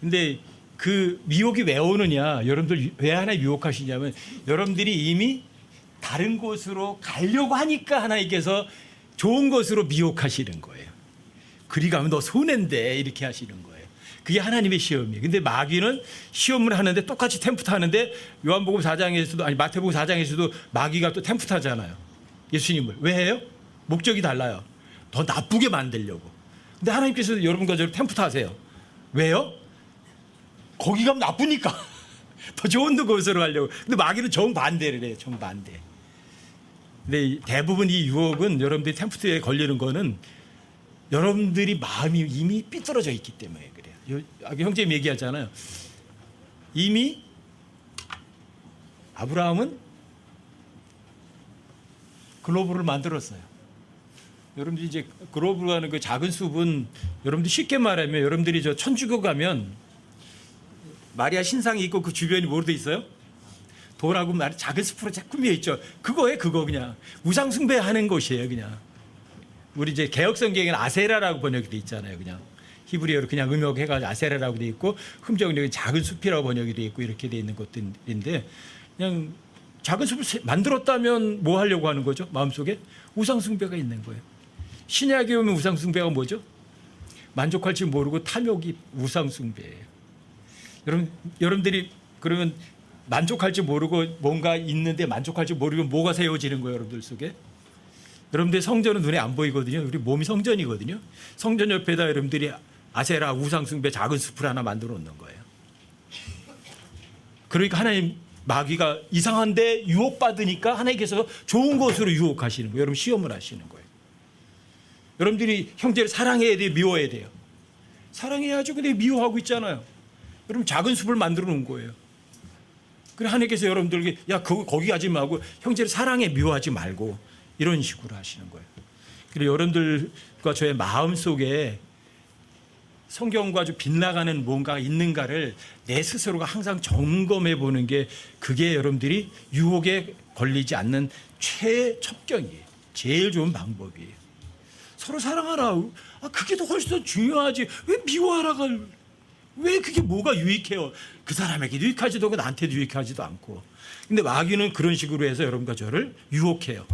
근데 그 미혹이 왜 오느냐, 여러분들 왜 하나님 유혹하시냐면 여러분들이 이미 다른 곳으로 가려고 하니까 하나님께서 좋은 것으로 미혹하시는 거예요. 그리 가면 너 손해인데 이렇게 하시는 거예요. 그게 하나님의 시험이에요. 근데 마귀는 시험을 하는데 똑같이 템프트 하는데 요한복음 4장에서도 아니 마태복음 4장에서도 마귀가 또 템프트 하잖아요. 예수님을. 왜 해요? 목적이 달라요. 더 나쁘게 만들려고. 근데 하나님께서 여러분과 저를 템프트 하세요. 왜요? 거기 가면 나쁘니까. 더 좋은 곳으로 가려고. 근데 마귀는 정반대를 해요. 정반대. 근데 대부분 이 유혹은 여러분들이 템프트에 걸리는 거는 여러분들이 마음이 이미 삐뚤어져 있기 때문에 그래요. 형제님 얘기하잖아요. 이미 아브라함은 글로브를 만들었어요. 여러분들이 이제 글로브라는 그 작은 숲은 여러분들이 쉽게 말하면 여러분들이 저 천주교 가면 마리아 신상이 있고 그 주변이 뭐로 돼 있어요? 돌하고 작은 숲으로 꾸며 있죠. 그거에 그거 그냥 우상 숭배하는 곳이에요. 그냥 우리 이제 개혁 성경에는 아세라라고 번역이 돼 있잖아요. 그냥 히브리어로 그냥 음역해가지고 아세라라고 돼 있고 흠정력은 작은 숲이라고 번역이 돼 있고 이렇게 돼 있는 것들인데 그냥 작은 숲을 만들었다면 뭐 하려고 하는 거죠? 마음속에 우상 숭배가 있는 거예요. 신약에 오면 우상 숭배가 뭐죠? 만족할 줄 모르고 탐욕이 우상 숭배예요. 여러분들이 그러면 만족할 줄 모르고 뭔가 있는데 만족할 줄 모르면 뭐가 세워지는 거예요, 여러분들 속에? 여러분들 성전은 눈에 안 보이거든요. 우리 몸이 성전이거든요. 성전 옆에다 여러분들이 아세라 우상 숭배 작은 숲을 하나 만들어 놓는 거예요. 그러니까 하나님 마귀가 이상한데 유혹받으니까 하나님께서 좋은 것으로 유혹하시는 거예요. 여러분 시험을 하시는 거예요. 여러분들이 형제를 사랑해야 돼요, 미워해야 돼요? 사랑해야죠. 근데 미워하고 있잖아요. 여러분 작은 숲을 만들어 놓은 거예요. 그래 하나님께서 여러분들에게 야 거기 가지 말고 형제를 사랑해 미워하지 말고 이런 식으로 하시는 거예요. 그리고 여러분들과 저의 마음 속에 성경과 좀 빗나가는 뭔가가 있는가를 내 스스로가 항상 점검해 보는 게 그게 여러분들이 유혹에 걸리지 않는 최첩경이에요. 제일 좋은 방법이에요. 서로 사랑하라. 그게 더 훨씬 더 중요하지. 왜 미워하라가 왜 그게 뭐가 유익해요? 그 사람에게도 유익하지도 않고 나한테도 유익하지도 않고. 근데 마귀는 그런 식으로 해서 여러분과 저를 유혹해요.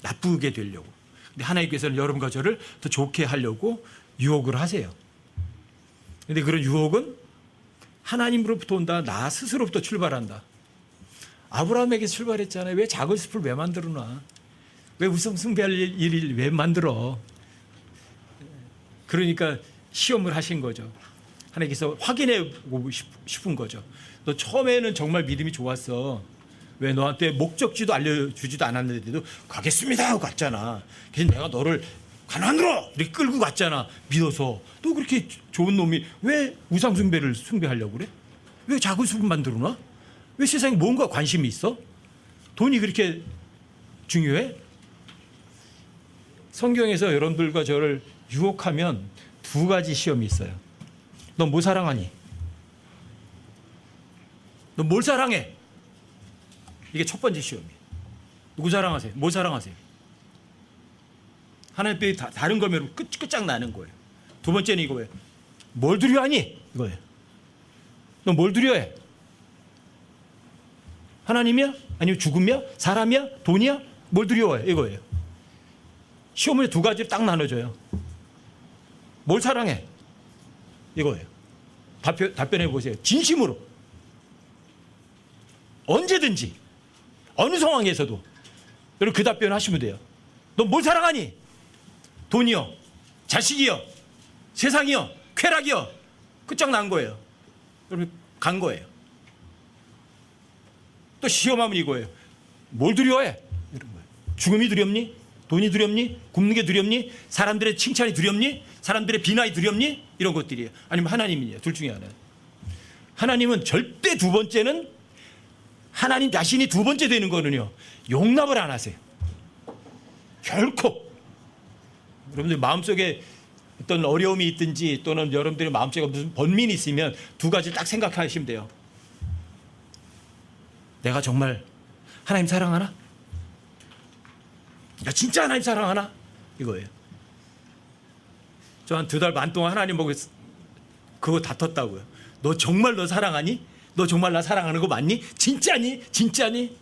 나쁘게 되려고. 근데 하나님께서는 여러분과 저를 더 좋게 하려고 유혹을 하세요. 근데 그런 유혹은 하나님으로부터 온다. 나 스스로부터 출발한다. 아브라함에게 출발했잖아요. 왜 작은 숲을 왜 만들어놔? 왜 우상 숭배할 일을 왜 만들어? 그러니까 시험을 하신 거죠. 하나님께서 확인해 보고 싶은 거죠. 너 처음에는 정말 믿음이 좋았어. 왜 너한테 목적지도 알려주지도 않았는데도 가겠습니다 하고 갔잖아. 그래서 내가 너를 가난으로 이렇게 끌고 갔잖아. 믿어서. 또 그렇게 좋은 놈이 왜 우상 숭배를 숭배하려고 그래? 왜 작은 숲을 만들어놔? 왜 세상에 뭔가 관심이 있어? 돈이 그렇게 중요해? 성경에서 여러분들과 저를 유혹하면 두 가지 시험이 있어요. 너 뭐 사랑하니? 너 뭘 사랑해? 이게 첫 번째 시험이에요. 누구 사랑하세요? 뭐 사랑하세요? 하나님께 다른 거면 끝장나는 거예요. 두 번째는 이거예요. 뭘 두려워하니? 이거예요. 너 뭘 두려워해? 하나님이야? 아니면 죽음이야? 사람이야? 돈이야? 뭘 두려워해? 이거예요. 시험을 두 가지로 딱 나눠줘요. 뭘 사랑해? 이거예요. 답변해 보세요. 진심으로. 언제든지 어느 상황에서도 여러분 그 답변을 하시면 돼요. 너 뭘 사랑하니? 돈이요? 자식이요? 세상이요? 쾌락이요? 끝장난 거예요. 여러분 간 거예요. 또 시험하면 이거예요. 뭘 두려워해? 이런 거예요. 죽음이 두렵니? 돈이 두렵니? 굶는 게 두렵니? 사람들의 칭찬이 두렵니? 사람들의 비난이 두렵니? 이런 것들이에요. 아니면 하나님이에요. 둘 중에 하나. 하나님은 절대 두 번째는 하나님 자신이 두 번째 되는 거는요. 용납을 안 하세요. 결코. 여러분들 마음속에 어떤 어려움이 있든지 또는 여러분들의 마음속에 무슨 번민이 있으면 두 가지를 딱 생각하시면 돼요. 내가 정말 하나님 사랑하나? 나 진짜 하나님 사랑하나? 이거예요. 저 한 2달 반 동안 하나님 보고 그거 다퉜다고요. 너 정말 너 사랑하니? 너 정말 나 사랑하는 거 맞니? 진짜니? 진짜니?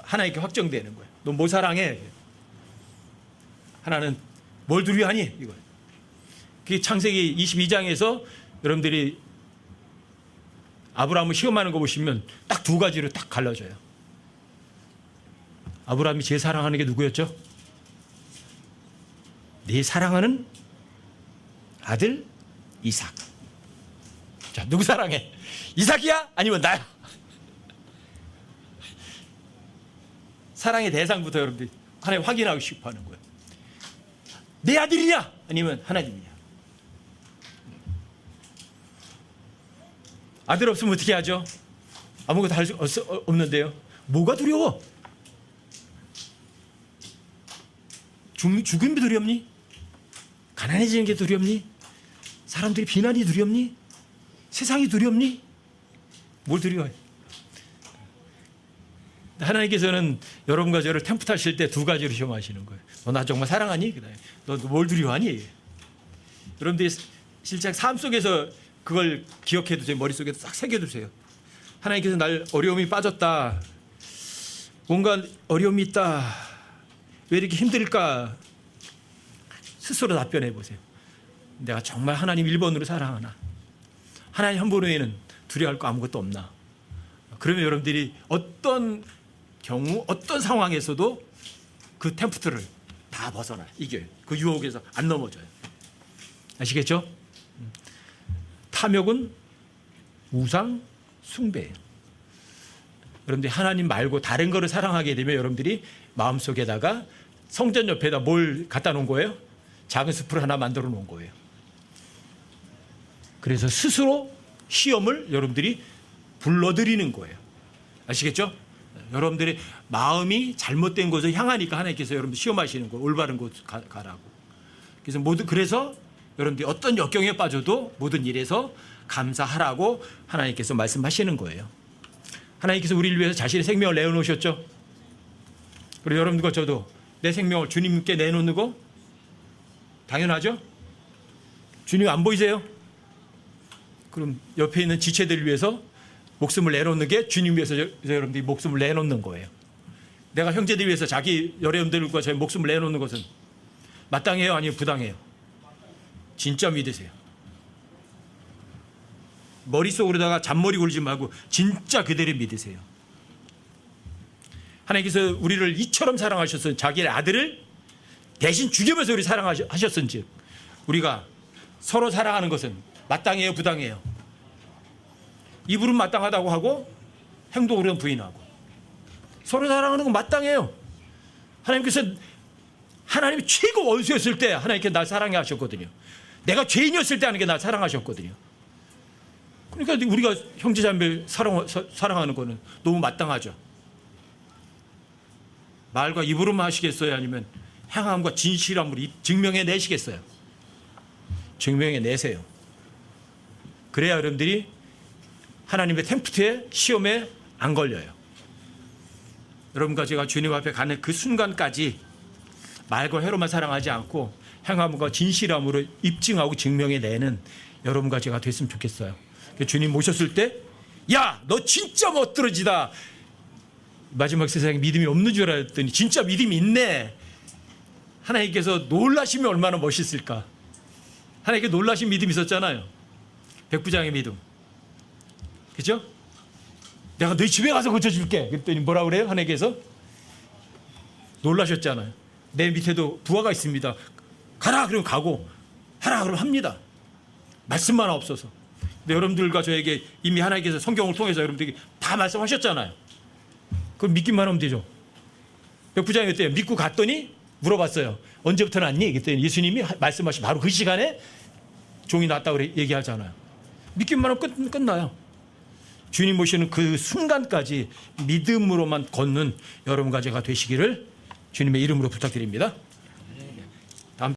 하나님께 확정되는 거예요. 너 뭐 사랑해? 하나는 뭘 두려워하니? 이거예요. 그게 창세기 22장에서 여러분들이 아브라함을 시험하는 거 보시면 딱 두 가지로 딱 갈라져요. 아브라함이 제일 사랑하는 게 누구였죠? 네 사랑하는 아들 이삭. 자, 누구 사랑해? 이삭이야? 아니면 나야? 사랑의 대상부터 여러분들이 하나님 확인하고 싶어 하는 거예요. 내 아들이냐? 아니면 하나님이냐? 아들 없으면 어떻게 하죠? 아무것도 할 수 없는데요. 뭐가 두려워? 죽음이 두렵니? 가난해지는 게 두렵니? 사람들이 비난이 두렵니? 세상이 두렵니? 뭘 두려워해? 하나님께서는 여러분과 저를 템프트하실 때 두 가지로 시험하시는 거예요. 너 나 정말 사랑하니? 너 뭘 두려워하니? 여러분들이 실제 삶 속에서 그걸 기억해두세요. 머릿속에 싹 새겨두세요. 하나님께서 날 어려움이 빠졌다. 뭔가 어려움이 있다. 왜 이렇게 힘들까? 스스로 답변해 보세요. 내가 정말 하나님 1번으로 사랑하나? 하나님 한 분 외에는 두려워할 거 아무것도 없나? 그러면 여러분들이 어떤 경우 어떤 상황에서도 그 템프트를 다 벗어나 이겨요. 그 유혹에서 안 넘어져요. 아시겠죠? 탐욕은 우상 숭배예요. 여러분들이 하나님 말고 다른 거를 사랑하게 되면 여러분들이 마음속에다가 성전 옆에다 뭘 갖다 놓은 거예요? 작은 숲을 하나 만들어 놓은 거예요. 그래서 스스로 시험을 여러분들이 불러들이는 거예요. 아시겠죠? 여러분들의 마음이 잘못된 곳을 향하니까 하나님께서 여러분들 시험하시는 거예요. 올바른 곳 가라고. 그래서 여러분들이 어떤 역경에 빠져도 모든 일에서 감사하라고 하나님께서 말씀하시는 거예요. 하나님께서 우리를 위해서 자신의 생명을 내어놓으셨죠. 그리고 여러분들과 저도 내 생명을 주님께 내놓는 거 당연하죠. 주님 안 보이세요? 그럼 옆에 있는 지체들을 위해서 목숨을 내놓는 게 주님 위해서 여러분들이 목숨을 내놓는 거예요. 내가 형제들 위해서 자기 여러분들과 저희 목숨을 내놓는 것은 마땅해요? 아니면 부당해요? 진짜 믿으세요. 머릿속으로다가 잔머리 굴지 말고 진짜 그대로 믿으세요. 하나님께서 우리를 이처럼 사랑하셨어요. 자기의 아들을 대신 죽여면서 우리 사랑하셨은즉 우리가 서로 사랑하는 것은 마땅해요? 부당해요? 입으로는 마땅하다고 하고 행동으로는 부인하고. 서로 사랑하는 건 마땅해요. 하나님께서 하나님이 최고 원수였을 때 하나님께 날 사랑해 하셨거든요. 내가 죄인이었을 때 하나님께 날 사랑하셨거든요. 그러니까 우리가 형제자매를 사랑하는 거는 너무 마땅하죠. 말과 입으로만 하시겠어요? 아니면 행함과 진실함으로 증명해 내시겠어요? 증명해 내세요. 그래야 여러분들이 하나님의 템프트에 시험에 안 걸려요. 여러분과 제가 주님 앞에 가는 그 순간까지 말과 혀로만 사랑하지 않고 행함과 진실함으로 입증하고 증명해 내는 여러분과 제가 됐으면 좋겠어요. 주님 모셨을 때 야, 너 진짜 멋들어지다. 마지막 세상에 믿음이 없는 줄 알았더니 진짜 믿음이 있네. 하나님께서 놀라시면 얼마나 멋있을까. 하나님께 놀라신 믿음이 있었잖아요. 백부장의 믿음. 그죠? 내가 너희 집에 가서 고쳐줄게. 그랬더니 뭐라 그래요? 하나님께서 놀라셨잖아요. 내 밑에도 부하가 있습니다. 가라 그러면 가고 하라 그러면 합니다. 말씀만 없어서. 근데 여러분들과 저에게 이미 하나님께서 성경을 통해서 여러분들에게 다 말씀하셨잖아요. 그럼 믿기만 하면 되죠. 부장이 어때요? 믿고 갔더니 물어봤어요. 언제부터 났니? 그랬더니 예수님이 말씀하신 바로 그 시간에 종이 났다고 얘기하잖아요. 믿기만 하면 끝나요. 주님 모시는 그 순간까지 믿음으로만 걷는 여러분과 제가 되시기를 주님의 이름으로 부탁드립니다.